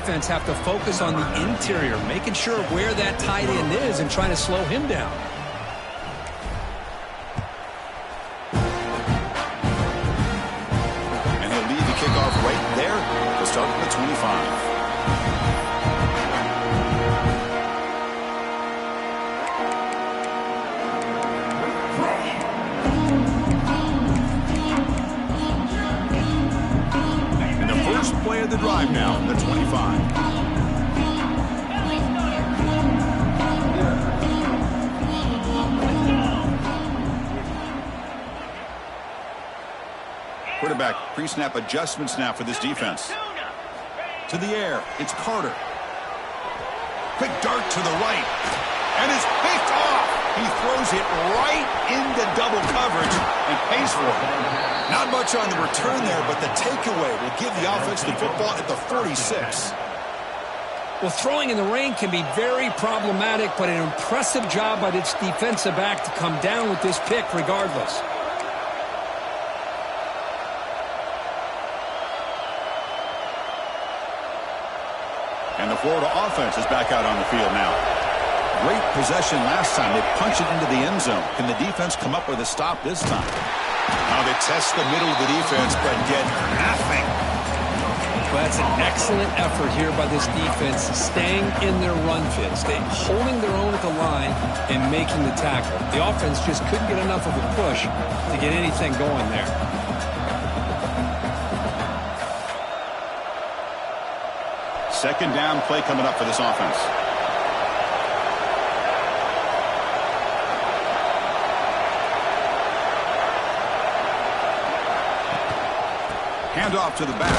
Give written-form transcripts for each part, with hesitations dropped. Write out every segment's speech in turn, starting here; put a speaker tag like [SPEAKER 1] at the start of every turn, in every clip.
[SPEAKER 1] defense have to focus on the interior, making sure where that tight end is and trying to slow him down.
[SPEAKER 2] And he'll lead the kickoff right there. He'll start at the 25. Play of the drive now, the 25. Quarterback pre-snap adjustments now for this defense. To the air, it's Carter. Quick dart to the right, and it's picked off. He throws it right into double coverage and pays for it. Not much on the return there, but the takeaway will give the offense the football at the 46.
[SPEAKER 1] Well, throwing in the rain can be very problematic, but an impressive job by this defensive back to come down with this pick regardless.
[SPEAKER 2] And the Florida offense is back out on the field now. Great possession last time. They punched it into the end zone. Can the defense come up with a stop this time? Now they test the middle of the defense, but get nothing.
[SPEAKER 1] Well, that's an excellent effort here by this defense, staying in their run fit, holding their own at the line and making the tackle. The offense just couldn't get enough of a push to get anything going there.
[SPEAKER 2] Second down play coming up for this offense. Handoff to the back.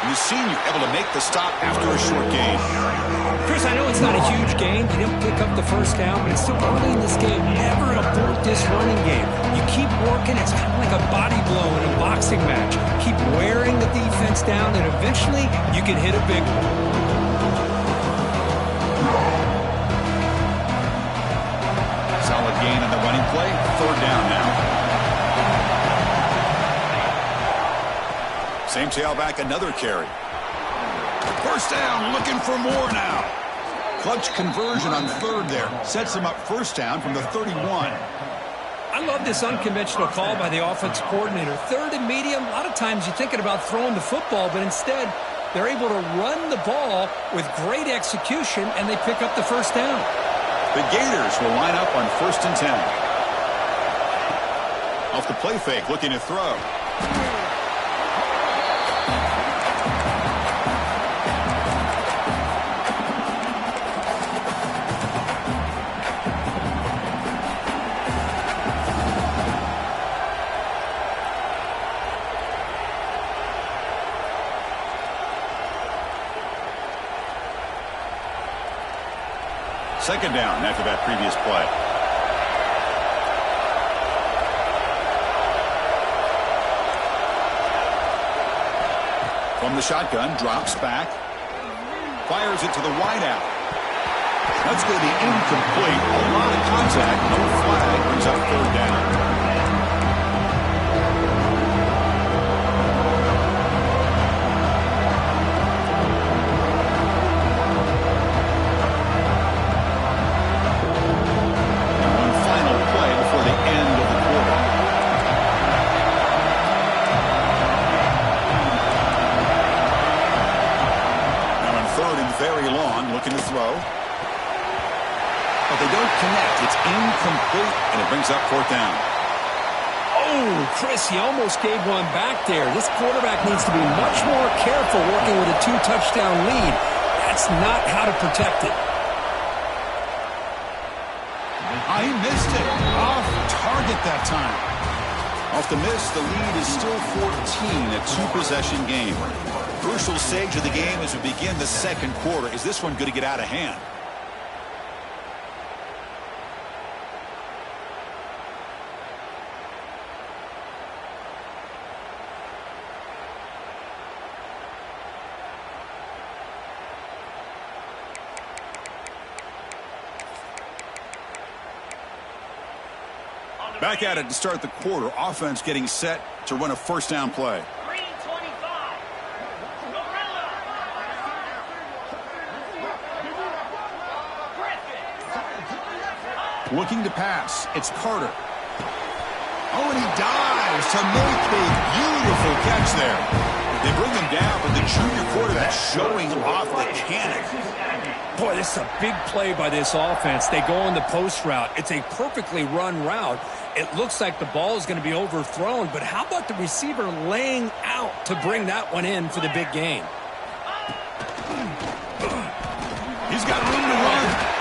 [SPEAKER 2] The senior able to make the stop after a short gain.
[SPEAKER 1] Chris, I know it's not a huge gain. You didn't pick up the first down, but it's still early in this game. Never abort this running game. You keep working. It's kind of like a body blow in a boxing match. Keep wearing the defense down, and eventually you can hit a big one.
[SPEAKER 2] Solid gain on the running play. Third down now. Same tailback, another carry. First down, looking for more now. Clutch conversion on third there. Sets him up first down from the 31.
[SPEAKER 1] I love this unconventional call by the offense coordinator. Third and medium, a lot of times you're thinking about throwing the football, but instead they're able to run the ball with great execution, and they pick up the first down.
[SPEAKER 2] The Gators will line up on 1st and 10. Off the play fake, looking to throw. Second down after that previous play. From the shotgun, drops back. Fires it to the wideout. That's going to be incomplete. A lot of contact, no flag, brings up third down. Looking to throw. But they don't connect. It's incomplete, and it brings up fourth down.
[SPEAKER 1] Oh, Chris, he almost gave one back there. This quarterback needs to be much more careful working with a 2-touchdown lead. That's not how to protect it.
[SPEAKER 2] He missed it. Off target that time. Off the miss, the lead is still 14, a two-possession game. Crucial stage of the game as we begin the second quarter. Is this one going to get out of hand? Back at it to start the quarter. Offense getting set to run a first down play. Looking to pass. It's Carter. Oh, and he dives to make a beautiful catch there. They bring him down, but the junior quarterback showing off the cannon.
[SPEAKER 1] Boy, this is a big play by this offense. They go on the post route. It's a perfectly run route. It looks like the ball is going to be overthrown, but how about the receiver laying out to bring that one in for the big gain?
[SPEAKER 2] He's got room to run.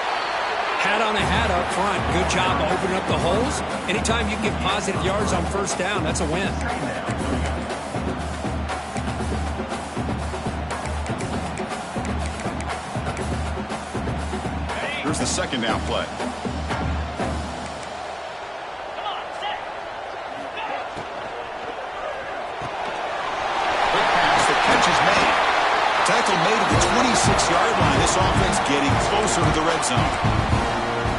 [SPEAKER 1] Hat on a hat up front. Good job opening up the holes. Anytime you can get positive yards on first down, that's a win.
[SPEAKER 2] Here's the second down play. Quick pass. The catch is made. Tackle made at the 26-yard line. This offense getting closer to the red zone.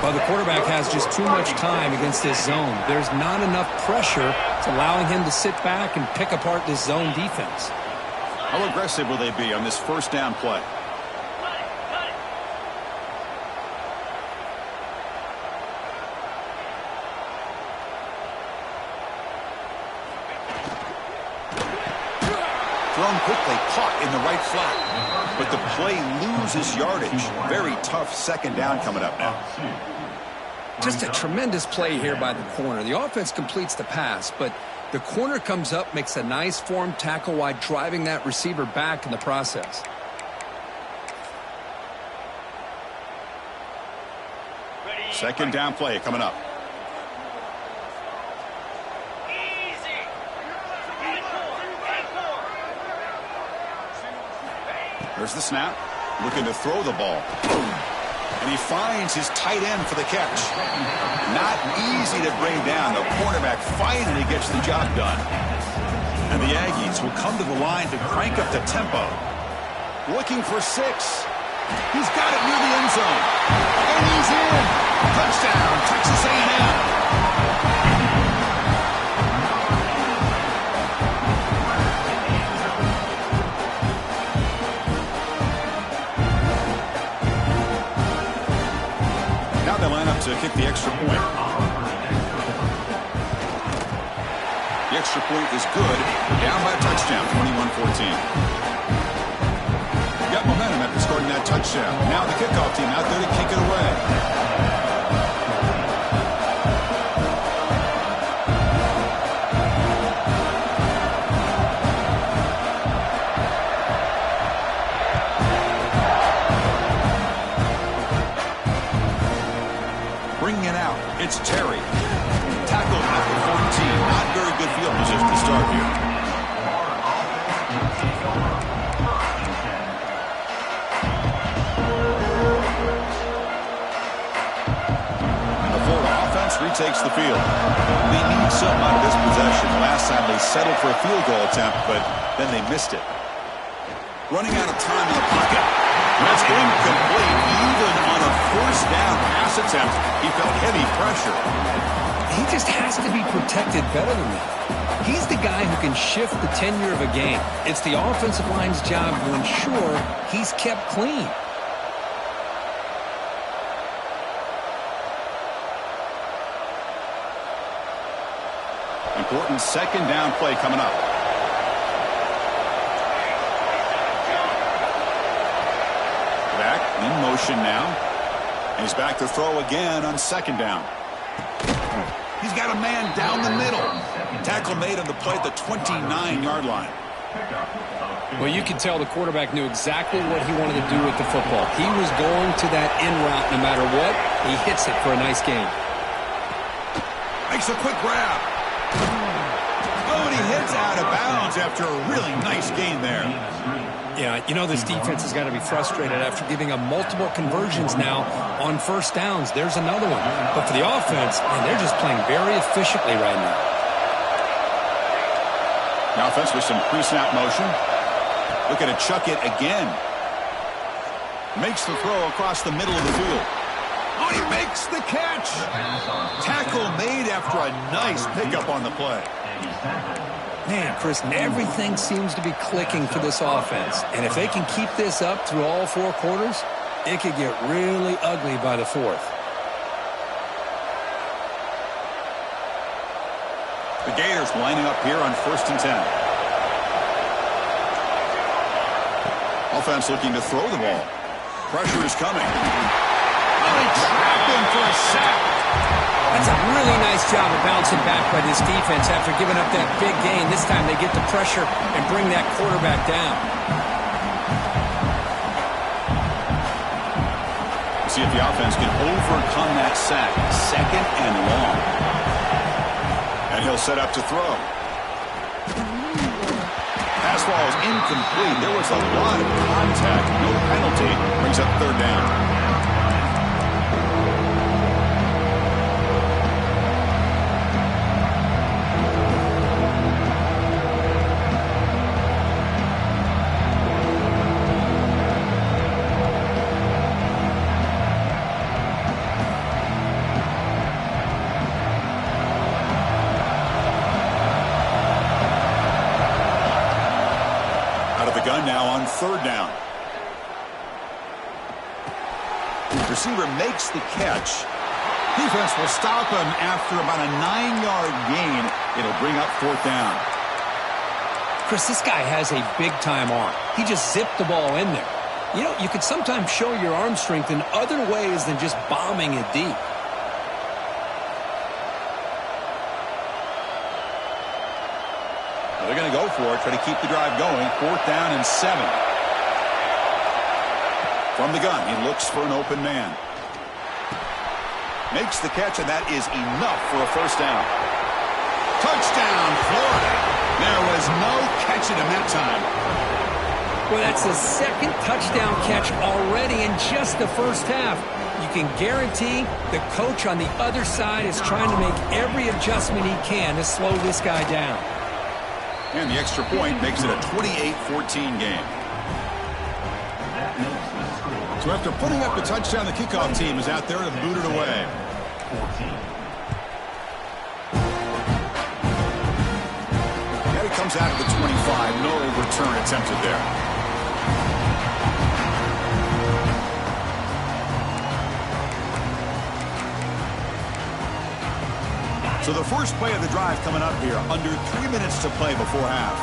[SPEAKER 1] Well, the quarterback has just too much time against this zone. There's not enough pressure. It's allowing him to sit back and pick apart this zone defense.
[SPEAKER 2] How aggressive will they be on this first down play? Thrown quickly, caught in the right flat. But the play loses yardage. Very tough second down coming up now.
[SPEAKER 1] Just a tremendous play here by the corner. The offense completes the pass, but the corner comes up, makes a nice form tackle while driving that receiver back in the process.
[SPEAKER 2] Second down play coming up. There's the snap. Looking to throw the ball. And he finds his tight end for the catch. Not easy to bring down. The cornerback finally gets the job done. And the Aggies will come to the line to crank up the tempo. Looking for 6. He's got it near the end zone. And he's in. Touchdown, Texas A&M. Now they line up to kick the extra point. The extra point is good. Down by a touchdown, 21-14. Got momentum after scoring that touchdown. Now the kickoff team out there to kick it away. Bringing it out, it's Terry. Tackled at the 14. Not very good field position to start here. The Florida offense retakes the field. They need something out of this possession. Last time they settled for a field goal attempt, but then they missed it. Running out of time in the pocket. That's incomplete. Even on a first down pass attempt, he felt heavy pressure.
[SPEAKER 1] He just has to be protected better than that. He's the guy who can shift the tenure of a game. It's the offensive line's job to ensure he's kept clean.
[SPEAKER 2] Important second down play coming up. Back in motion now. And he's back to throw again on second down. He's got a man down the middle. Tackle made on the play at the 29-yard line.
[SPEAKER 1] Well, you can tell the quarterback knew exactly what he wanted to do with the football. He was going to that in route no matter what. He hits it for a nice gain.
[SPEAKER 2] Makes a quick grab. Oh, and he hits out of bounds after a really nice gain there.
[SPEAKER 1] Yeah, you know this defense has got to be frustrated after giving up multiple conversions now on first downs. There's another one. But for the offense, man, they're just playing very efficiently right now.
[SPEAKER 2] Now offense with some pre-snap motion. Looking to chuck it again. Makes the throw across the middle of the field. Oh, he makes the catch. Tackle made after a nice pickup on the play.
[SPEAKER 1] Man, Chris, everything seems to be clicking for this offense. And if they can keep this up through all 4 quarters, it could get really ugly by the 4th.
[SPEAKER 2] The Gators lining up here on 1st and 10. Offense looking to throw the ball. Pressure is coming. Oh, they trap him for a sack.
[SPEAKER 1] That's a really nice job of bouncing back by this defense after giving up that big gain. This time they get the pressure and bring that quarterback down.
[SPEAKER 2] See if the offense can overcome that sack. 2nd and long. And he'll set up to throw. Pass ball is incomplete. There was a lot of contact. No penalty. Brings up 3rd down. Now on 3rd down. Receiver makes the catch. Defense will stop him after about a 9-yard gain. It'll bring up 4th down.
[SPEAKER 1] Chris, this guy has a big-time arm. He just zipped the ball in there. You know, you can sometimes show your arm strength in other ways than just bombing it deep.
[SPEAKER 2] They're going to go for it, try to keep the drive going. 4th down and 7. From the gun, he looks for an open man. Makes the catch, and that is enough for a 1st down. Touchdown, Florida. There was no catching him that time.
[SPEAKER 1] Well, that's the 2nd touchdown catch already in just the 1st half. You can guarantee the coach on the other side is trying to make every adjustment he can to slow this guy down.
[SPEAKER 2] And the extra point makes it a 28-14 game. So after putting up the touchdown, the kickoff team is out there to boot it away. And it comes out of the 25. No return attempted there. So the first play of the drive coming up here. Under 3 minutes to play before half.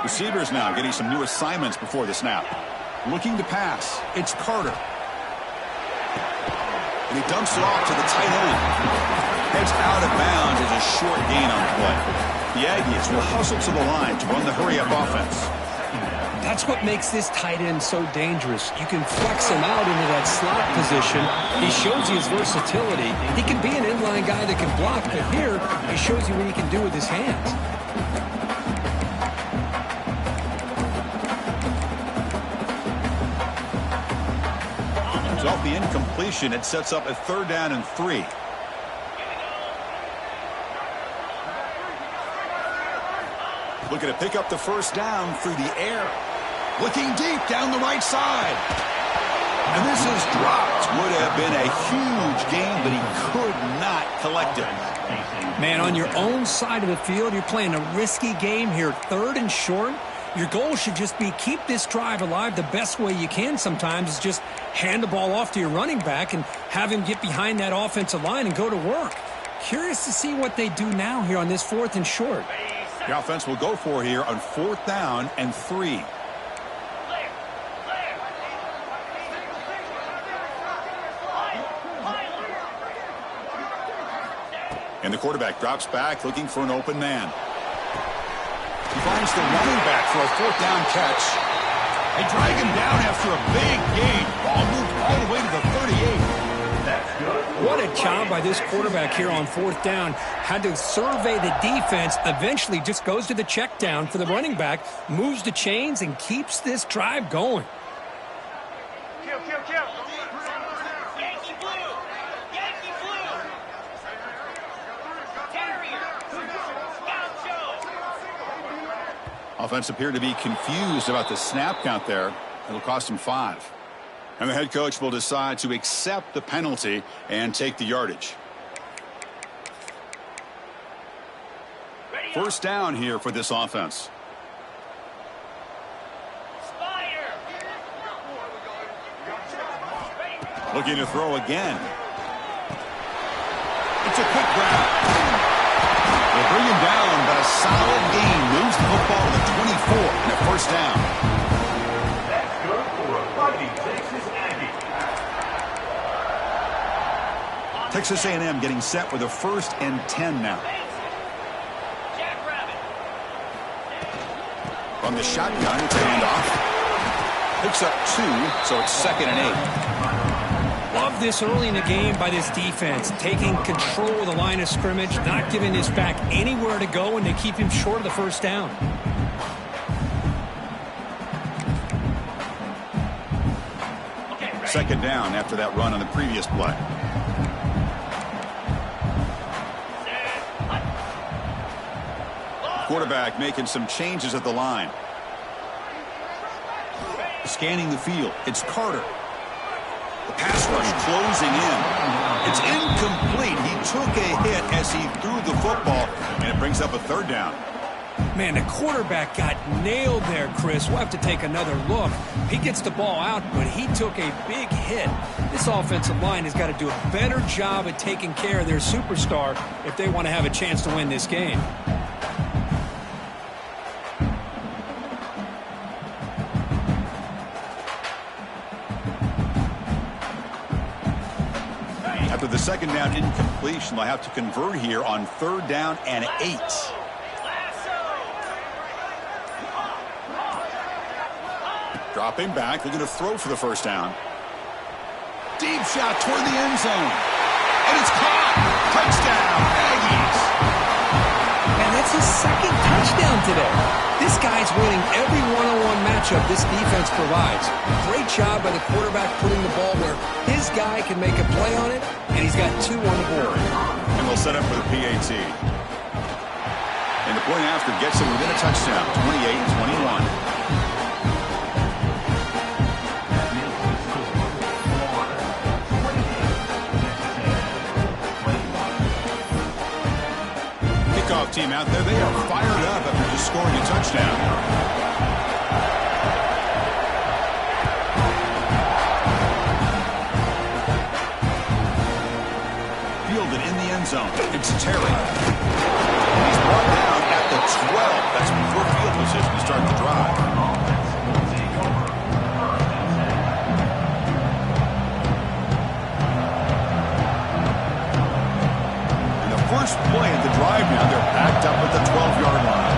[SPEAKER 2] Receivers now getting some new assignments before the snap. Looking to pass. It's Carter. And he dumps it off to the tight end. Heads out of bounds as a short gain on play. The Aggies will hustle to the line to run the hurry-up offense.
[SPEAKER 1] That's what makes this tight end so dangerous. You can flex him out into that slot position. He shows you his versatility. He can be an inline guy that can block, but here he shows you what he can do with his hands.
[SPEAKER 2] So off the incompletion, it sets up a 3rd down and 3. Looking to pick up the 1st down through the air. Looking deep down the right side. And this is dropped. Would have been a huge gain, but he could not collect it.
[SPEAKER 1] Man, on your own side of the field, you're playing a risky game here. 3rd and short. Your goal should just be keep this drive alive. The best way you can sometimes is just hand the ball off to your running back and have him get behind that offensive line and go to work. Curious to see what they do now here on this 4th and short.
[SPEAKER 2] The offense will go for here on 4th down and 3. And the quarterback drops back looking for an open man. He finds the running back for a 4th down catch. They drag him down after a big gain. Ball moved all the way to the 38.
[SPEAKER 1] What a job by this quarterback here on 4th down. Had to survey the defense. Eventually just goes to the check down for the running back. Moves the chains and keeps this drive going.
[SPEAKER 3] Yankee blue! Yankee blue! Terrier! Gaucho!
[SPEAKER 2] Offense appeared to be confused about the snap count there. It'll cost him 5. And the head coach will decide to accept the penalty and take the yardage. 1st down here for this offense. Looking to throw again. It's a quick grab. They'll bring him down, but a solid gain moves the football to the 24 and a first down.
[SPEAKER 4] That's good for a fighting Texas Aggie.
[SPEAKER 2] Texas A&M getting set with a 1st and 10 now. From the shotgun, it's a handoff. Picks up 2, so it's 2nd and 8.
[SPEAKER 1] Love this early in the game by this defense, taking control of the line of scrimmage, not giving this back anywhere to go, and they keep him short of the first down.
[SPEAKER 2] Second down after that run on the previous play. Quarterback making some changes at the line. Scanning the field. It's Carter. The pass rush closing in. It's incomplete. He took a hit as he threw the football, and it brings up a 3rd down.
[SPEAKER 1] Man, the quarterback got nailed there, Chris. We'll have to take another look. He gets the ball out, but he took a big hit. This offensive line has got to do a better job at taking care of their superstar if they want to have a chance to win this game.
[SPEAKER 2] After the 2nd down incompletion, they'll have to convert here on 3rd down and 8. Dropping back, looking to throw for the first down. Deep shot toward the end zone. And it's caught. Touchdown, Aggies.
[SPEAKER 1] And that's his 2nd touchdown today. This guy's winning every one-on-one matchup this defense provides. Great job by the quarterback putting the ball where his guy can make a play on it, and he's got 2 on the board.
[SPEAKER 2] And they'll set up for the PAT. And the point after gets him within a touchdown, 28-21. Team out there, they are fired up after just scoring a touchdown. Fielded in the end zone. It's Terry. He's brought down at the 12. That's before field position to start the drive. First play at the drive now. They're backed up at the 12-yard line.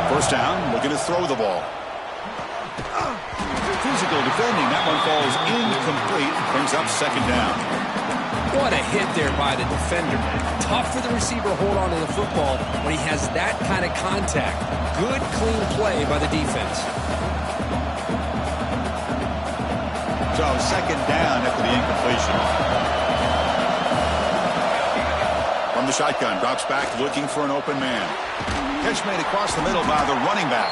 [SPEAKER 2] First down, looking to throw the ball. Physical defending. That one falls incomplete. Brings up 2nd down.
[SPEAKER 1] What a hit there by the defender. Tough for the receiver to hold on to the football when he has that kind of contact. Good, clean play by the defense.
[SPEAKER 2] So 2nd down after the incompletion. From the shotgun, drops back, looking for an open man. Catch made across the middle by the running back.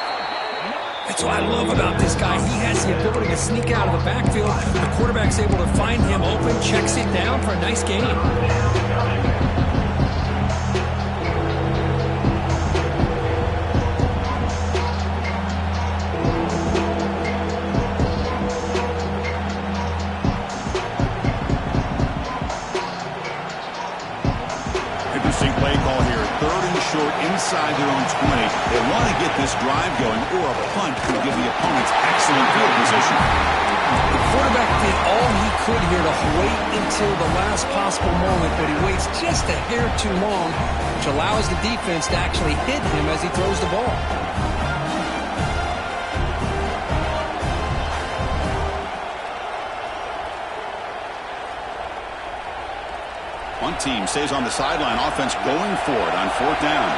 [SPEAKER 1] That's what I love about this guy. He has the ability to sneak out of the backfield. The quarterback's able to find him open, checks it down for a nice gain.
[SPEAKER 2] Play call here, 3rd and short inside their own 20. They want to get this drive going, or a punt could give the opponents excellent field position.
[SPEAKER 1] The quarterback did all he could here to wait until the last possible moment, but he waits just a hair too long, which allows the defense to actually hit him as he throws the ball.
[SPEAKER 2] One team stays on the sideline. Offense going for it on 4th down.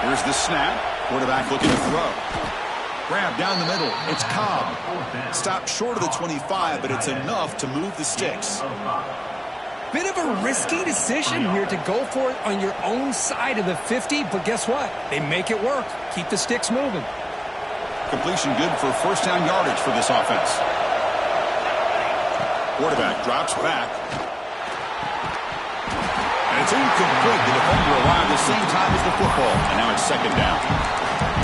[SPEAKER 2] Here's the snap. Quarterback looking to throw. Grab down the middle. It's Cobb. Stopped short of the 25, but it's enough to move the sticks.
[SPEAKER 1] Bit of a risky decision here to go for it on your own side of the 50, but guess what? They make it work. Keep the sticks moving.
[SPEAKER 2] Completion good for first down yardage for this offense. Quarterback drops back. And it's incomplete. The defender arrived at the same time as the football. And now it's 2nd down.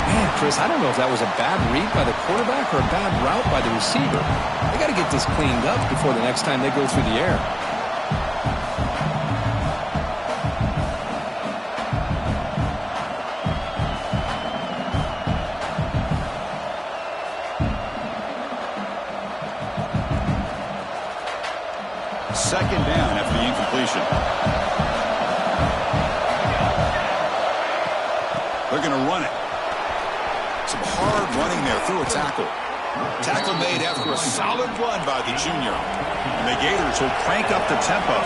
[SPEAKER 1] Man, Chris, I don't know if that was a bad read by the quarterback or a bad route by the receiver. They got to get this cleaned up before the next time they go through the air.
[SPEAKER 2] Second down after the incompletion. They're going to run it. Some hard running there through a tackle. Tackle made after a solid run by the junior. And the Gators will crank up the tempo.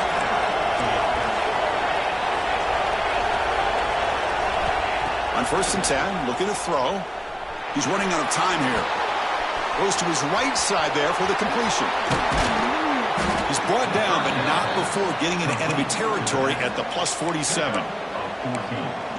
[SPEAKER 2] On 1st and 10, looking to throw. He's running out of time here. Goes to his right side there for the completion. He's brought down, but not before getting into enemy territory at the plus 47.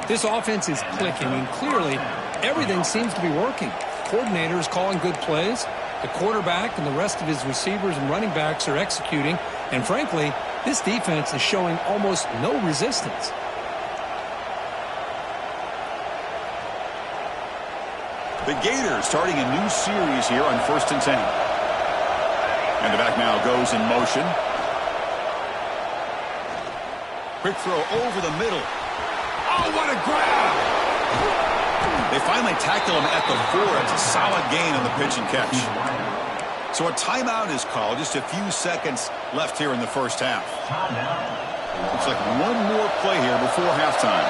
[SPEAKER 1] This offense is clicking, and clearly everything seems to be working. Coordinator is calling good plays. The quarterback and the rest of his receivers and running backs are executing. And frankly, this defense is showing almost no resistance.
[SPEAKER 2] The Gators starting a new series here on 1st and 10. And the back now goes in motion. Quick throw over the middle. Oh, what a grab! They finally tackle him at the 4. It's a solid gain on the pitch and catch. So a timeout is called. Just a few seconds left here in the first half. Looks like one more play here before halftime.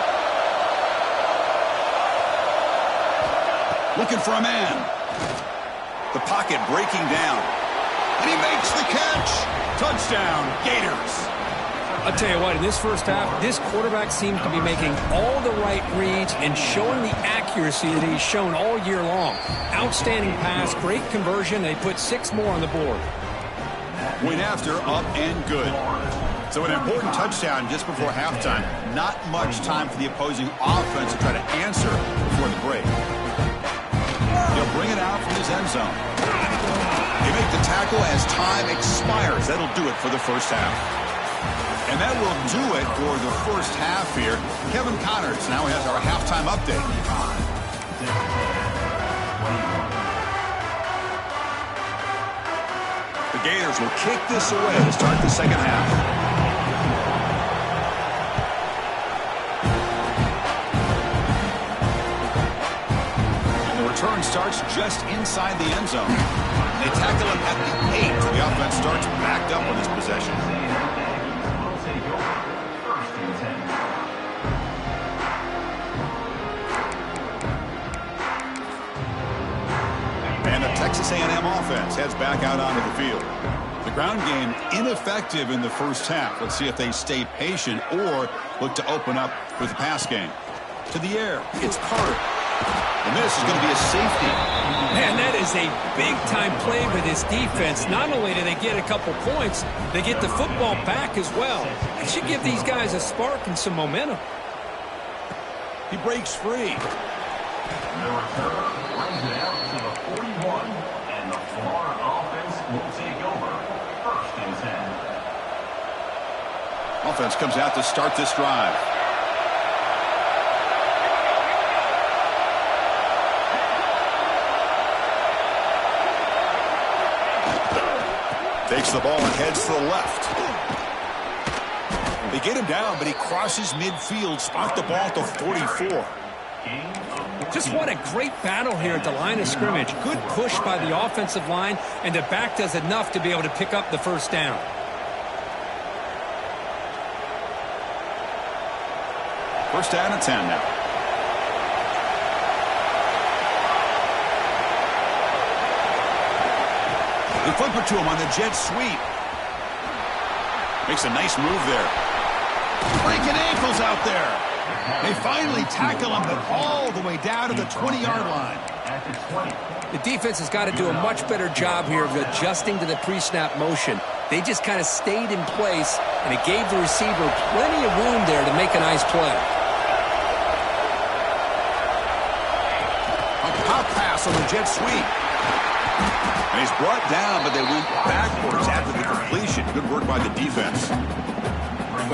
[SPEAKER 2] Looking for a man. The pocket breaking down. And he makes the catch. Touchdown, Gators.
[SPEAKER 1] I'll tell you what, in this first half, this quarterback seems to be making all the right reads and showing the accuracy that he's shown all year long. Outstanding pass, great conversion. They put 6 more on the board.
[SPEAKER 2] Went after, up and good. So an important touchdown just before halftime. Not much time for the opposing offense to try to answer before the break. He'll bring it out from his end zone. They make the tackle as time expires. That'll do it for the first half. And that will do it for the first half here. Kevin Connors now has our halftime update. The Gators will kick this away to start the second half. And the return starts just inside the end zone. They tackle him at the 8. The offense starts backed up on this possession. And the Texas A&M offense heads back out onto the field. The ground game ineffective in the first half. Let's see if they stay patient or look to open up with the pass game. To the air, it's Carter. And this is going to be a safety.
[SPEAKER 1] Man, that is a big-time play with this defense. Not only do they get a couple points, they get the football back as well. It should give these guys a spark and some momentum.
[SPEAKER 2] He breaks free.
[SPEAKER 4] The return brings it out to the 41, and the Florida offense will take over 1st and 10.
[SPEAKER 2] Offense comes out to start this drive. Takes the ball and heads to the left. They get him down, but he crosses midfield, spot the ball at the 44.
[SPEAKER 1] Just what a great battle here at the line of scrimmage. Good push by the offensive line, and the back does enough to be able to pick up the first down.
[SPEAKER 2] First down and 10 now. They flip it to him on the jet sweep. Makes a nice move there. Breaking ankles out there. They finally tackle him, but all the way down to the 20-yard line.
[SPEAKER 1] The defense has got to do a much better job here of adjusting to the pre-snap motion. They just kind of stayed in place, and it gave the receiver plenty of room there to make a nice play.
[SPEAKER 2] A pop pass on the jet sweep. And he's brought down, but they went backwards after the completion. Good work by the defense.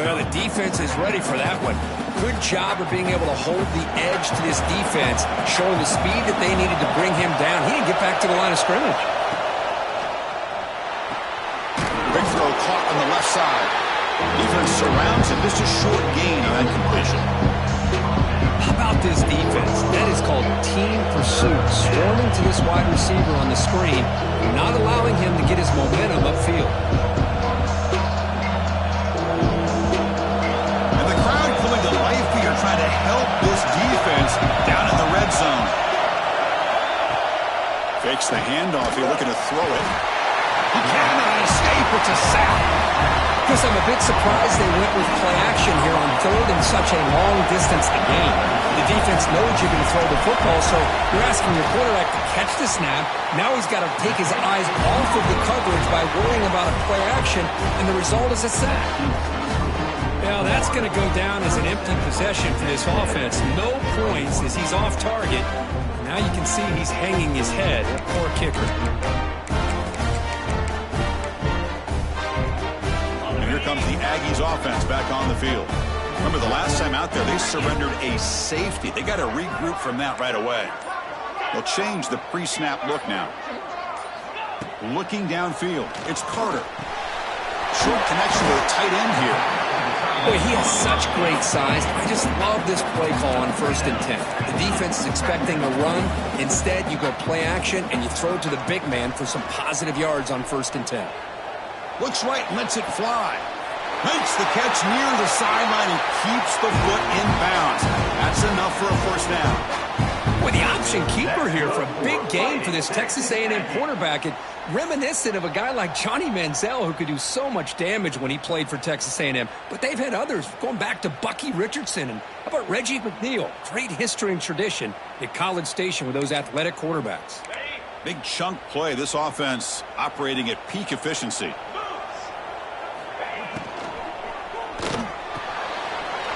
[SPEAKER 1] Well, the defense is ready for that one. Good job of being able to hold the edge to this defense, showing the speed that they needed to bring him down. He didn't get back to the line of scrimmage.
[SPEAKER 2] Big throw caught on the left side. Defense surrounds him. Just a short gain on that completion.
[SPEAKER 1] How about this defense? That is called team pursuit. Swarming to this wide receiver on the screen, not allowing him to get his momentum upfield.
[SPEAKER 2] And the crowd coming to life here, trying to help this defense down in the red zone. Fakes the handoff here, looking to throw it. He cannot escape. It's a sack.
[SPEAKER 1] Because I'm a bit surprised they went with play action here on third and such a long distance to gain. The defense knows you're going to throw the football, so you're asking your quarterback to catch the snap. Now he's got to take his eyes off of the coverage by worrying about a play action, and the result is a sack. Well, that's going to go down as an empty possession for this offense. No points as he's off target. Now you can see he's hanging his head. Poor kicker.
[SPEAKER 2] Comes the Aggies offense back on the field. Remember the last time out there, they surrendered a safety. They got to regroup from that right away. They'll change the pre-snap look now. Looking downfield, it's Carter. Short connection with a tight end here.
[SPEAKER 1] Boy, he has such great size. I just love this play call on 1st and 10. The defense is expecting a run. Instead, you go play action and you throw it to the big man for some positive yards on 1st and 10.
[SPEAKER 2] Looks right, lets it fly. Makes the catch near the sideline and keeps the foot in bounds. That's enough for a first down.
[SPEAKER 1] With the option keeper here for a big game for this Texas A&M quarterback, and reminiscent of a guy like Johnny Manziel who could do so much damage when he played for Texas A&M. But they've had others going back to Bucky Richardson. And how about Reggie McNeil? Great history and tradition at College Station with those athletic quarterbacks.
[SPEAKER 2] Big chunk play. This offense operating at peak efficiency.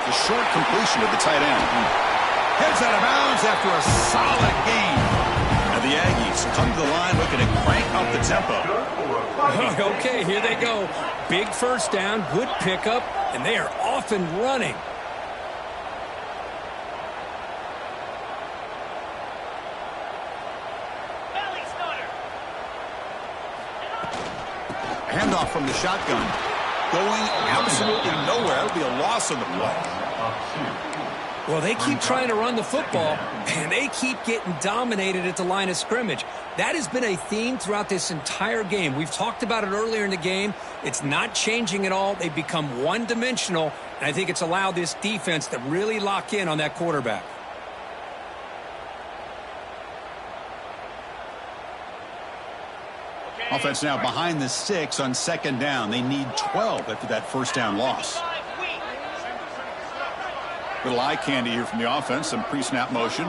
[SPEAKER 2] The short completion to the tight end. Heads out of bounds after a solid gain. And the Aggies come to the line looking to crank up the tempo.
[SPEAKER 1] Okay, here they go. Big first down, good pickup, and they are off and running.
[SPEAKER 2] Handoff from the shotgun. Going absolutely nowhere. That would be a loss on the play.
[SPEAKER 1] Well, they keep trying to run the football, and they keep getting dominated at the line of scrimmage. That has been a theme throughout this entire game. We've talked about it earlier in the game. It's not changing at all. They've become one-dimensional, and I think it's allowed this defense to really lock in on that quarterback.
[SPEAKER 2] Offense now behind the 6 on 2nd down. They need 12 after that first down loss. Little eye candy here from the offense. Some pre-snap motion.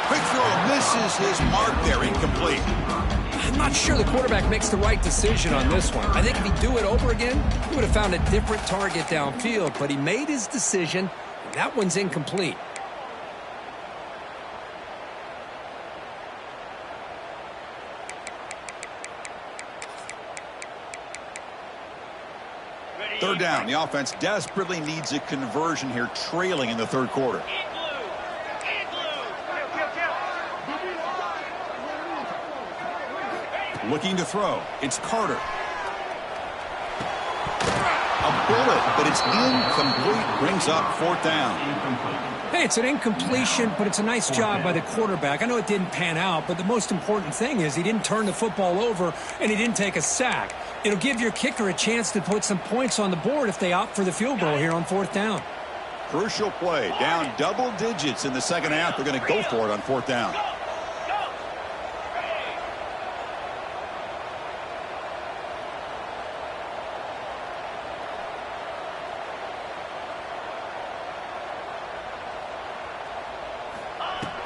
[SPEAKER 2] Quick throw misses his mark there. Incomplete.
[SPEAKER 1] I'm not sure the quarterback makes the right decision on this one. I think if he'd do it over again, he would have found a different target downfield. But he made his decision. That one's incomplete.
[SPEAKER 2] Third down. The offense desperately needs a conversion here, trailing in the third quarter. Looking to throw. It's Carter. A bullet, but it's incomplete. Brings up 4th down.
[SPEAKER 1] Hey, it's an incompletion, but it's a nice job by the quarterback. I know it didn't pan out, but the most important thing is he didn't turn the football over and he didn't take a sack. It'll give your kicker a chance to put some points on the board if they opt for the field goal here on 4th down.
[SPEAKER 2] Crucial play. Down double digits in the second half. They're going to go for it on 4th down.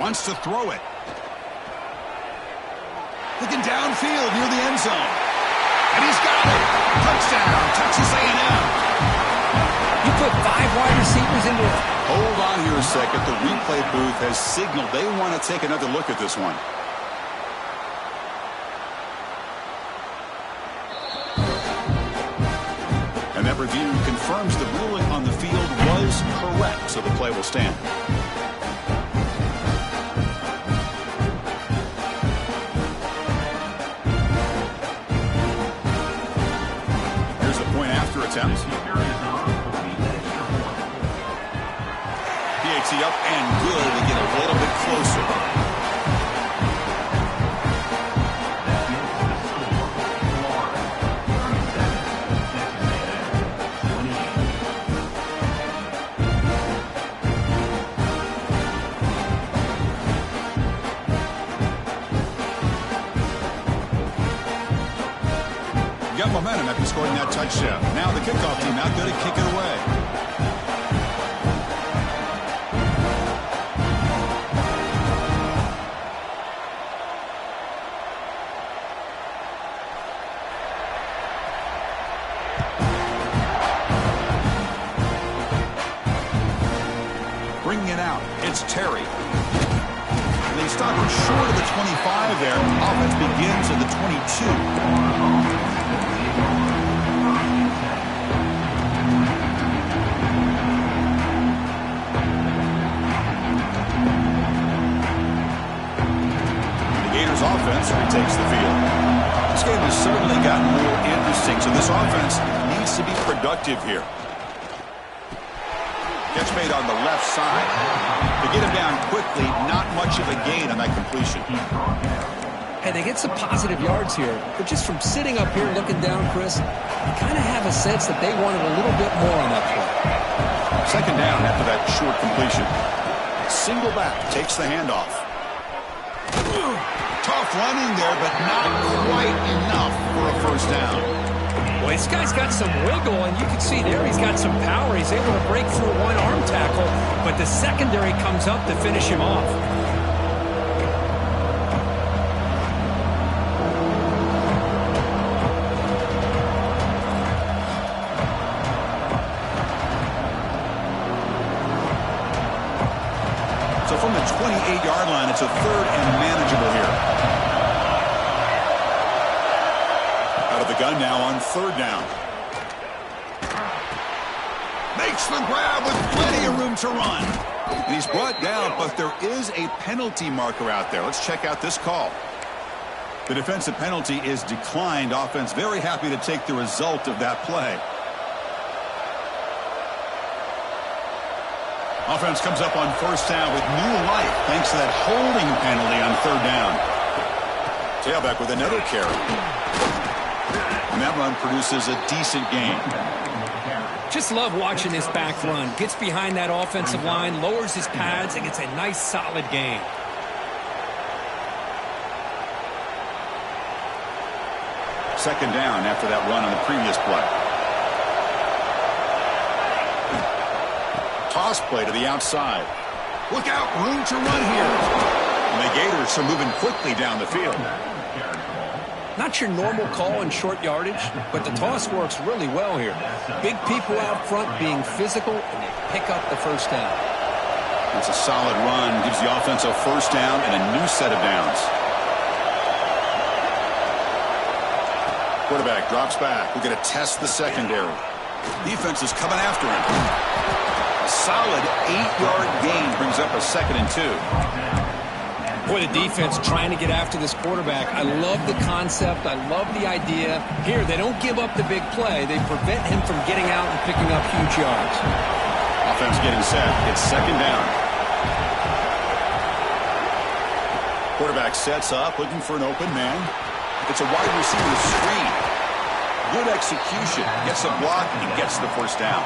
[SPEAKER 2] Wants to throw it. Looking downfield near the end zone. And he's got it. Touchdown. Texas A&M.
[SPEAKER 1] You put 5 wide receivers into it.
[SPEAKER 2] Hold on here a second. The replay booth has signaled they want to take another look at this one. And that review confirms the ruling on the field was correct, so the play will stand. Here's the point after attempt. PAT up and good to get a little bit closer. Got momentum after scoring that touchdown. Now the kickoff team out there to kick it away. Bringing it out, it's Terry. And they stop it short of the 25 there. Offense begins at the 22. Offense retakes the field. This game has certainly gotten more interesting, so this offense needs to be productive here. Catch made on the left side. To get him down quickly, not much of a gain on that completion.
[SPEAKER 1] Hey, they get some positive yards here, but just from sitting up here looking down, Chris, you kind of have a sense that they wanted a little bit more on that play.
[SPEAKER 2] Second down after that short completion. Single back takes the handoff. Tough running there, but not quite enough for a first down.
[SPEAKER 1] Well, this guy's got some wiggle, and you can see there he's got some power. He's able to break through one arm tackle, but the secondary comes up to finish him off.
[SPEAKER 2] So from the 28-yard line, it's a third and manageable here. Out of the gun now on third down. Makes the grab with plenty of room to run. And he's brought down, but there is a penalty marker out there. Let's check out this call. The defensive penalty is declined. Offense very happy to take the result of that play. Offense comes up on first down with new life thanks to that holding penalty on third down. Tailback with another carry. And that run produces a decent gain.
[SPEAKER 1] Just love watching this back run. Gets behind that offensive line, lowers his pads, and gets a nice solid gain.
[SPEAKER 2] Second down after that run on the previous play. Toss play to the outside. Look out, room to run here. And the Gators are moving quickly down the field.
[SPEAKER 1] Not your normal call in short yardage, but the toss works really well here. Big people out front being physical, and they pick up the first down.
[SPEAKER 2] That's a solid run. Gives the offense a first down and a new set of downs. Quarterback drops back. We're going to test the secondary. Defense is coming after him. A solid 8-yard gain brings up a 2nd and 2.
[SPEAKER 1] Boy, the defense trying to get after this quarterback. I love the concept. I love the idea. Here, they don't give up the big play. They prevent him from getting out and picking up huge yards.
[SPEAKER 2] Offense getting set. It's second down. Quarterback sets up, looking for an open man. It's a wide receiver screen. Good execution. Gets a block and gets the first down.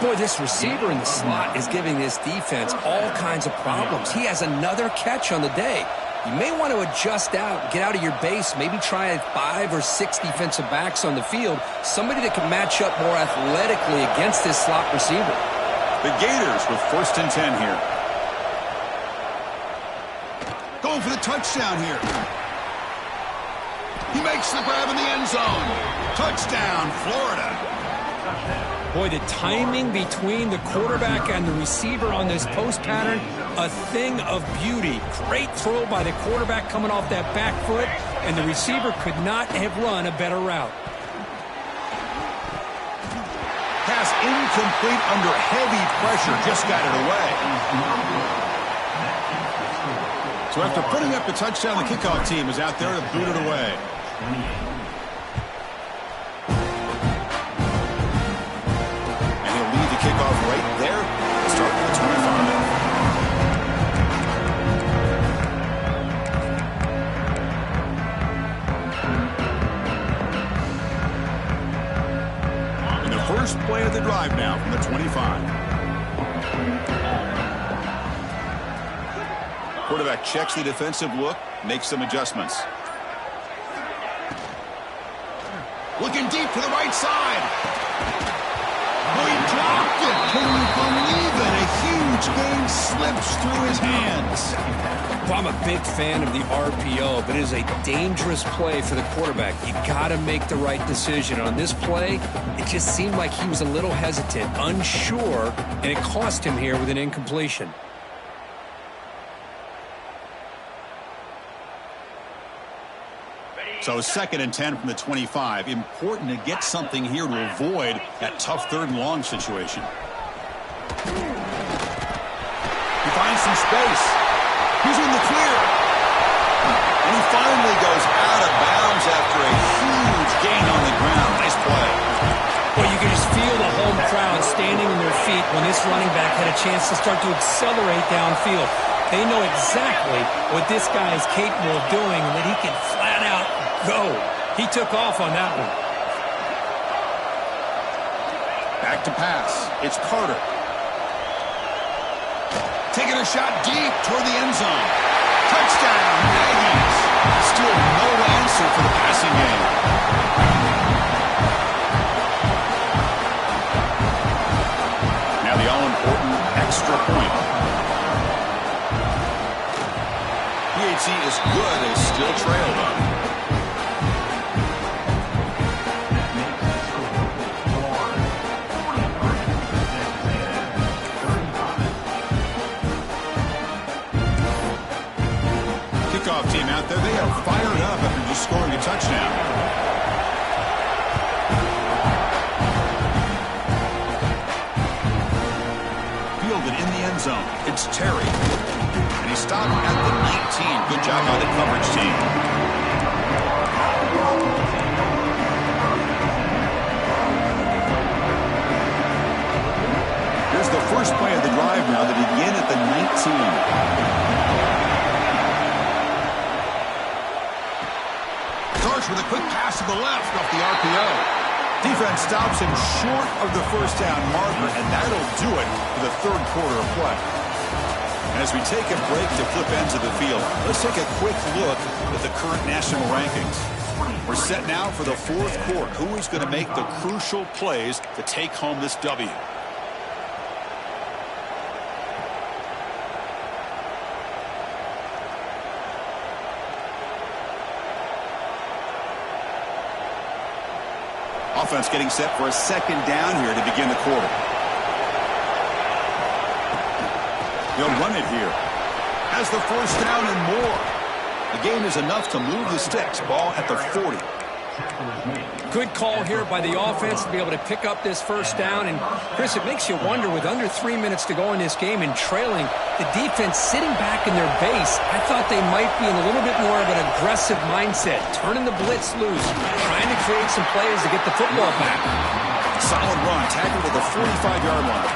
[SPEAKER 1] Boy, this receiver in the slot is giving this defense all kinds of problems. He has another catch on the day. You may want to adjust out, get out of your base, maybe try 5 or 6 defensive backs on the field, somebody that can match up more athletically against this slot receiver.
[SPEAKER 2] The Gators with 1st and 10 here. Going for the touchdown here. He makes the grab in the end zone. Touchdown, Florida.
[SPEAKER 1] Boy, the timing between the quarterback and the receiver on this post pattern, a thing of beauty. Great throw by the quarterback coming off that back foot, and the receiver could not have run a better route.
[SPEAKER 2] incomplete under heavy pressure. Just got it away. So after putting up the touchdown, the kickoff team is out there to boot it away. And he'll lead the kickoff right there. Let's start with the 25. And the first play of the drive now from the 25. Quarterback checks the defensive look, makes some adjustments. Looking deep to the right side. Oh, he dropped it. Can you believe it? A huge gain slips through his hands.
[SPEAKER 1] Well, I'm a big fan of the RPO, but it is a dangerous play for the quarterback. You got to make the right decision. On this play, it just seemed like he was a little hesitant, unsure, and it cost him here with an incompletion.
[SPEAKER 2] So 2nd and 10 from the 25. Important to get something here to avoid that tough 3rd and long situation. He finds some space. He's in the clear. And he finally goes out of bounds after a huge gain on the ground. Nice play.
[SPEAKER 1] Well, you can just feel the home crowd standing on their feet when this running back had a chance to start to accelerate downfield. They know exactly what this guy is capable of doing and that he can flat out go. He took off on that one.
[SPEAKER 2] Back to pass. It's Carter. Taking a shot deep toward the end zone. Touchdown, Aggies. Still no answer for the passing game. Now the all-important extra point. PAT is good. They still trail, though. Kickoff team out there. They are fired up after just scoring a touchdown. Fielded in the end zone. It's Terry. And he stopped at the 19. Good job by the coverage team. Here's the first play of the drive now to begin at the 19. Starts with a quick pass to the left off the RPO. Defense stops him short of the first down marker, and that'll do it for the 3rd quarter of play. As we take a break to flip ends of the field, let's take a quick look at the current national rankings. We're set now for the 4th quarter. Who is going to make the crucial plays to take home this W? Offense getting set for a 2nd down here to begin the quarter. They'll run it here. Has the 1st down and more. The gain is enough to move the sticks. Ball at the 40.
[SPEAKER 1] Good call here by the offense to be able to pick up this 1st down. And, Chris, it makes you wonder, with under 3 minutes to go in this game and trailing, the defense sitting back in their base, I thought they might be in a little bit more of an aggressive mindset, turning the blitz loose, trying to create some plays to get the football back.
[SPEAKER 2] Solid run, tackled at the 45-yard line.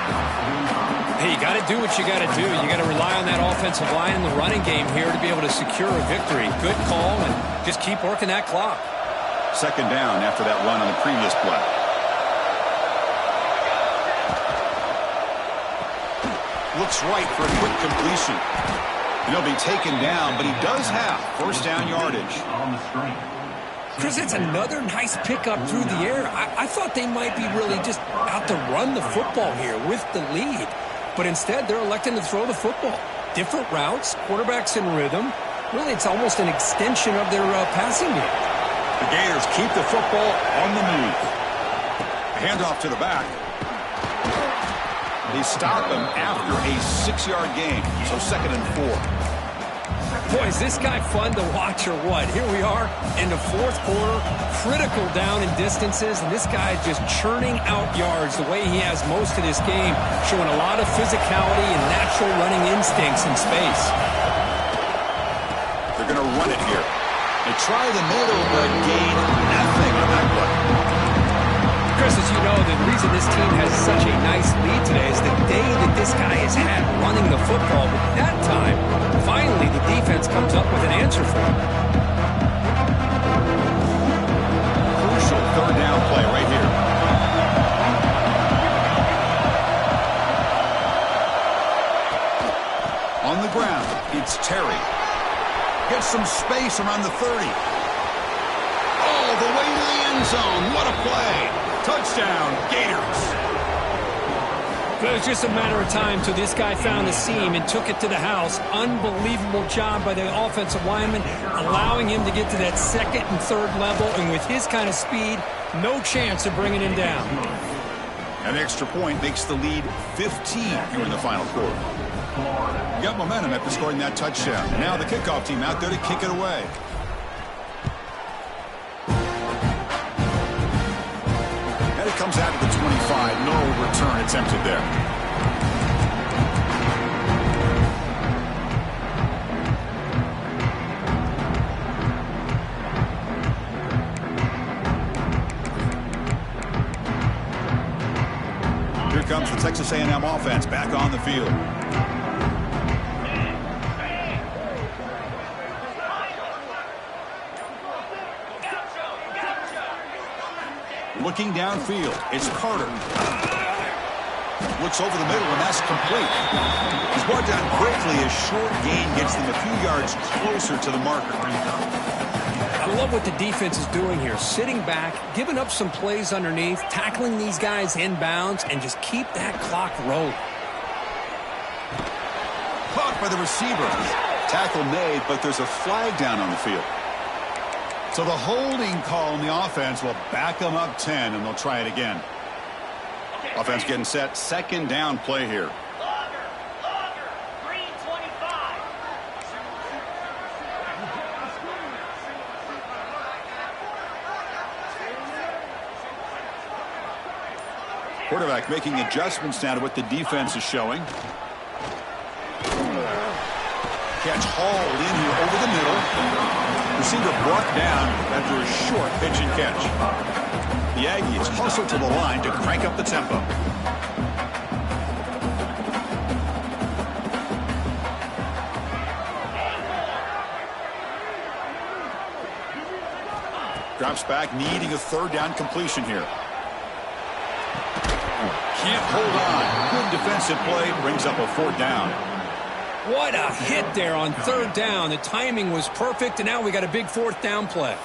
[SPEAKER 1] Hey, you got to do what you got to do. You got to rely on that offensive line in the running game here to be able to secure a victory. Good call, and just keep working that clock.
[SPEAKER 2] 2nd down after that run on the previous play. Looks right for a quick completion. And he'll be taken down, but he does have 1st down yardage.
[SPEAKER 1] Chris, it's another nice pickup through the air. I thought they might be really just out to run the football here with the lead. But instead, they're electing to throw the football. Different routes, quarterbacks in rhythm. Really, it's almost an extension of their passing game.
[SPEAKER 2] The Gators keep the football on the move. Handoff to the back. They stop him after a 6-yard gain, so 2nd and 4.
[SPEAKER 1] Boy, is this guy fun to watch or what? Here we are in the fourth quarter, critical down in distances, and this guy is just churning out yards the way he has most of this game, showing a lot of physicality and natural running instincts in space.
[SPEAKER 2] They're going to run it here. They try the middle, but gain nothing on that play.
[SPEAKER 1] Chris, as you know, the reason this team has such a nice lead today is the day that this guy has had running the football. But that time, finally, the defense comes up with an answer for him.
[SPEAKER 2] Crucial third down play right here. On the ground, it's Terry. Gets some space around the 30. All the way to the end zone. What a play. Touchdown, Gators.
[SPEAKER 1] It was just a matter of time till this guy found the seam and took it to the house. Unbelievable job by the offensive lineman, allowing him to get to that second and third level. And with his kind of speed, no chance of bringing him down.
[SPEAKER 2] An extra point makes the lead 15 here in the final quarter. You got momentum after scoring that touchdown. Now the kickoff team out there to kick it away. And it comes out to the 25. No return attempted there. Here comes the Texas A&M offense back on the field. Looking downfield, it's Carter. Looks over the middle, and that's complete. He's brought down quickly. A short gain gets them a few yards closer to the marker.
[SPEAKER 1] I love what the defense is doing here. Sitting back, giving up some plays underneath, tackling these guys inbounds, and just keep that clock rolling.
[SPEAKER 2] Caught by the receiver. Tackle made, but there's a flag down on the field. So the holding call on the offense will back them up 10, and they'll try it again. Offense getting set. Second down play here.
[SPEAKER 3] Longer, green 25.
[SPEAKER 2] Quarterback making adjustments now to what the defense is showing. Catch hauled in here over the middle. Receiver brought down after a short pitch and catch. The Aggies hustle to the line to crank up the tempo. Drops back, needing a third down completion here. Can't hold on. Good defensive play, brings up a fourth down.
[SPEAKER 1] What a hit there on third down. The timing was perfect, and now we got a big fourth down play.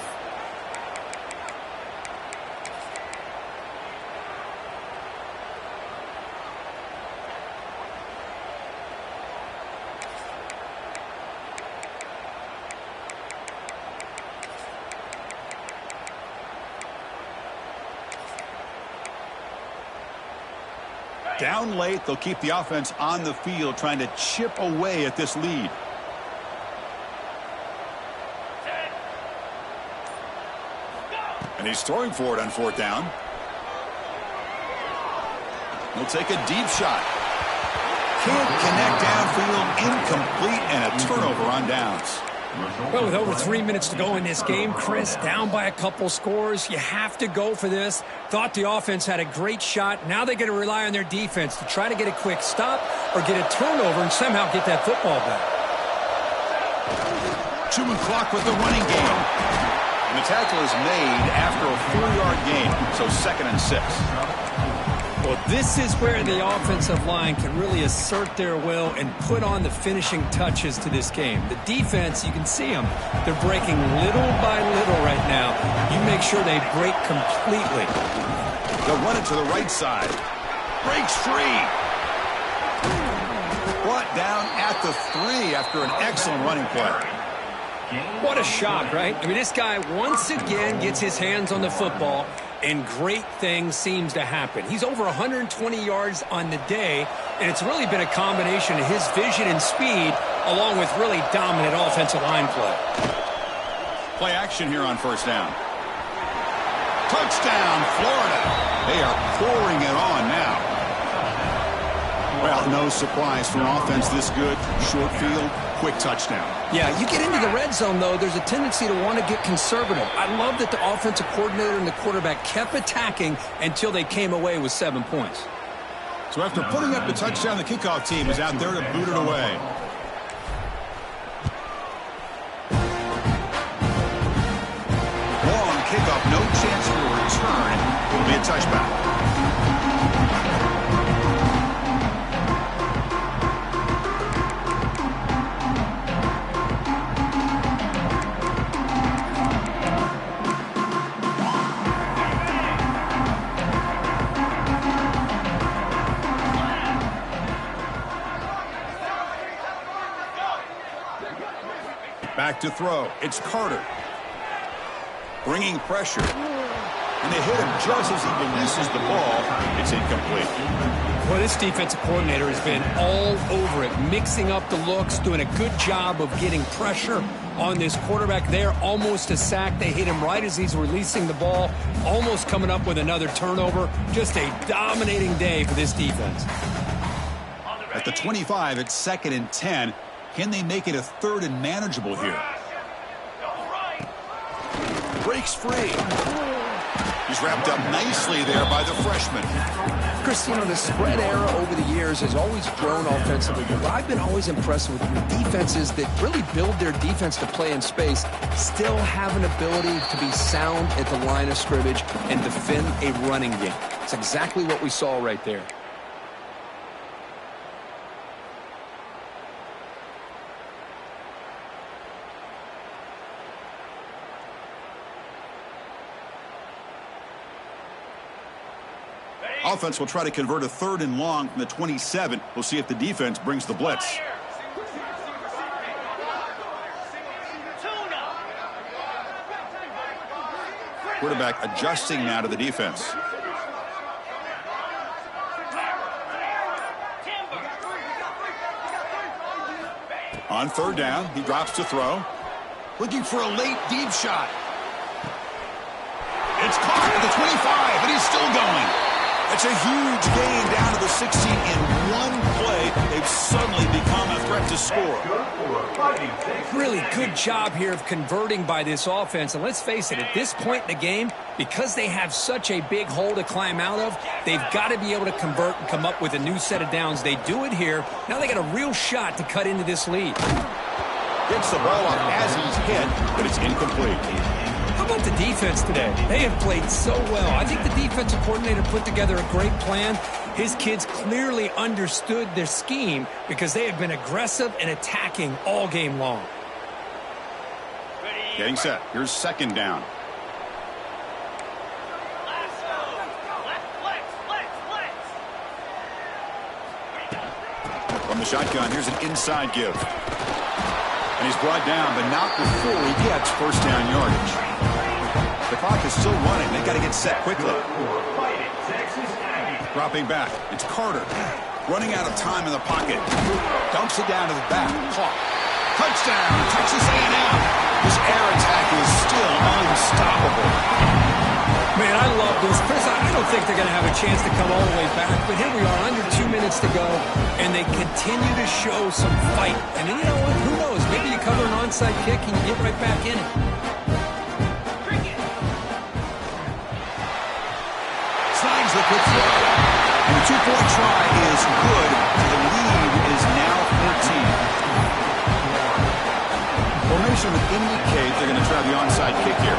[SPEAKER 2] Down late, they'll keep the offense on the field trying to chip away at this lead. And he's throwing for it on fourth down. He'll take a deep shot. Can't connect downfield, incomplete, and a turnover on downs.
[SPEAKER 1] Well, with over 3 minutes to go in this game, Chris, down by a couple scores, you have to go for this. Thought the offense had a great shot. Now they got to rely on their defense to try to get a quick stop or get a turnover and somehow get that football back.
[SPEAKER 2] Chewing clock with the running game. And the tackle is made after a 4-yard gain, so 2nd and 6.
[SPEAKER 1] Well, this is where the offensive line can really assert their will and put on the finishing touches to this game. The defense, you can see them. They're breaking little by little right now. You make sure they break completely.
[SPEAKER 2] They'll run it to the right side. Breaks free. Brought down at the 3 after an excellent running play.
[SPEAKER 1] What a shock, right? I mean, this guy once again gets his hands on the football, and great things seems to happen. He's over 120 yards on the day, and it's really been a combination of his vision and speed along with really dominant offensive line play.
[SPEAKER 2] Play action here on first down. Touchdown, Florida. They are pouring it on now. Well, no surprise for an offense this good. Short field, quick touchdown.
[SPEAKER 1] Yeah, you get into the red zone, though, there's a tendency to want to get conservative. I love that the offensive coordinator and the quarterback kept attacking until they came away with 7 points.
[SPEAKER 2] So after putting up the touchdown, the kickoff team is out there to boot it away. Long kickoff, no chance for a return. It'll be a touchback. Back to throw. It's Carter. Bringing pressure. And they hit him just as he releases the ball. It's incomplete.
[SPEAKER 1] Well, this defensive coordinator has been all over it, mixing up the looks, doing a good job of getting pressure on this quarterback there. Almost a sack. They hit him right as he's releasing the ball, almost coming up with another turnover. Just a dominating day for this defense.
[SPEAKER 2] At the 25, it's 2nd and 10. Can they make it a 3rd and manageable here? Breaks free. He's wrapped up nicely there by the freshman.
[SPEAKER 1] Chris, you know, the spread era over the years has always grown offensively, but what I've been always impressed with defenses that really build their defense to play in space still have an ability to be sound at the line of scrimmage and defend a running game. It's exactly what we saw right there.
[SPEAKER 2] Offense will try to convert a 3rd and long from the 27. We'll see if the defense brings the blitz. Quarterback adjusting now to the defense. On 3rd down, he drops to throw. Looking for a late deep shot. It's caught at the 25, but he's still going. It's a huge gain down to the 16 in one play. They've suddenly become a threat to score.
[SPEAKER 1] Really good job here of converting by this offense. And let's face it, at this point in the game, because they have such a big hole to climb out of, they've got to be able to convert and come up with a new set of downs. They do it here. Now they got a real shot to cut into this lead.
[SPEAKER 2] Gets the ball up as he's hit, but it's incomplete.
[SPEAKER 1] How about the defense today? They have played so well. I think the defensive coordinator put together a great plan. His kids clearly understood their scheme because they have been aggressive and attacking all game long.
[SPEAKER 2] Getting set. Here's 2nd down. From the shotgun, here's an inside give. And he's brought down, but not before he gets 1st down yardage. The clock is still running. They've got to get set quickly. Dropping back. It's Carter. Running out of time in the pocket. Dumps it down to the back. Caught. Touchdown, Texas A&M. This air attack is still unstoppable.
[SPEAKER 1] Man, I love this. Chris, I don't think they're going to have a chance to come all the way back, but here we are, under 2 minutes to go, and they continue to show some fight. And you know what? Who knows? Maybe you cover an onside kick and you get right back in it.
[SPEAKER 2] Signs the quick throw. And the 2-point try is good. The lead is now 14. Formation would indicate they're going to try the onside kick here.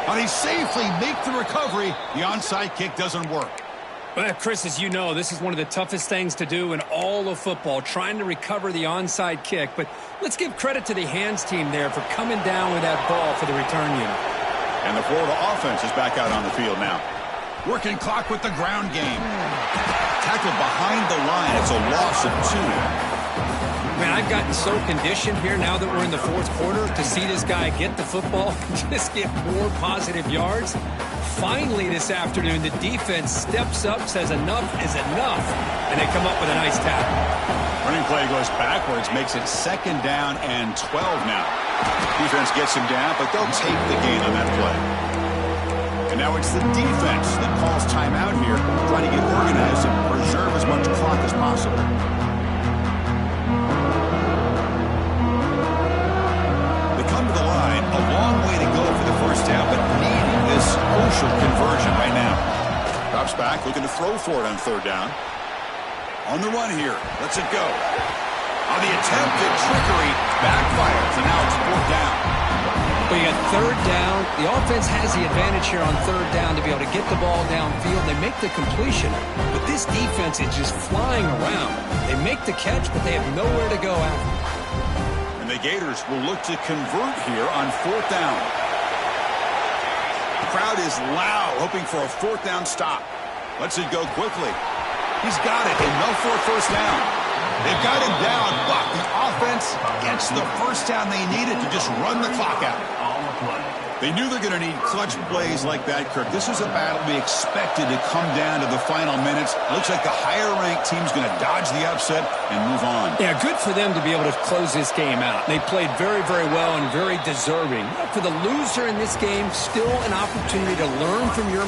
[SPEAKER 2] But they safely make the recovery. The onside kick doesn't work.
[SPEAKER 1] Well, Chris, as you know, this is one of the toughest things to do in all of football, trying to recover the onside kick. But let's give credit to the hands team there for coming down with that ball for the return unit.
[SPEAKER 2] And the Florida offense is back out on the field now. Working clock with the ground game. Tackled behind the line. It's a loss of 2.
[SPEAKER 1] Man, I've gotten so conditioned here now that we're in the fourth quarter to see this guy get the football and just get more positive yards. Finally this afternoon, the defense steps up, says enough is enough, and they come up with a nice tackle.
[SPEAKER 2] Running play goes backwards, makes it 2nd down and 12 now. Defense gets him down, but they'll take the gain on that play. And now it's the defense that calls timeout here, trying to get organized and preserve as much clock as possible. They come to the line, a long way to go for the first down, but needing this crucial conversion right now. Drops back, looking to throw for it on 3rd down. On the run here, lets it go. On the attempted trickery, backfires, and now it's 4th down.
[SPEAKER 1] Well, you got 3rd down. The offense has the advantage here on 3rd down to be able to get the ball downfield. They make the completion, but this defense is just flying around. They make the catch, but they have nowhere to go after.
[SPEAKER 2] And the Gators will look to convert here on 4th down. The crowd is loud, hoping for a 4th down stop. Lets it go quickly. He's got it, enough for a first down. They've got him down, but the offense gets the first down they needed to just run the clock out. They knew they're going to need clutch plays like that, Kirk. This is a battle we expected to come down to the final minutes. Looks like the higher-ranked team's going to dodge the upset and move on.
[SPEAKER 1] Yeah, good for them to be able to close this game out. They played very, very well and very deserving. For the loser in this game, still an opportunity to learn from your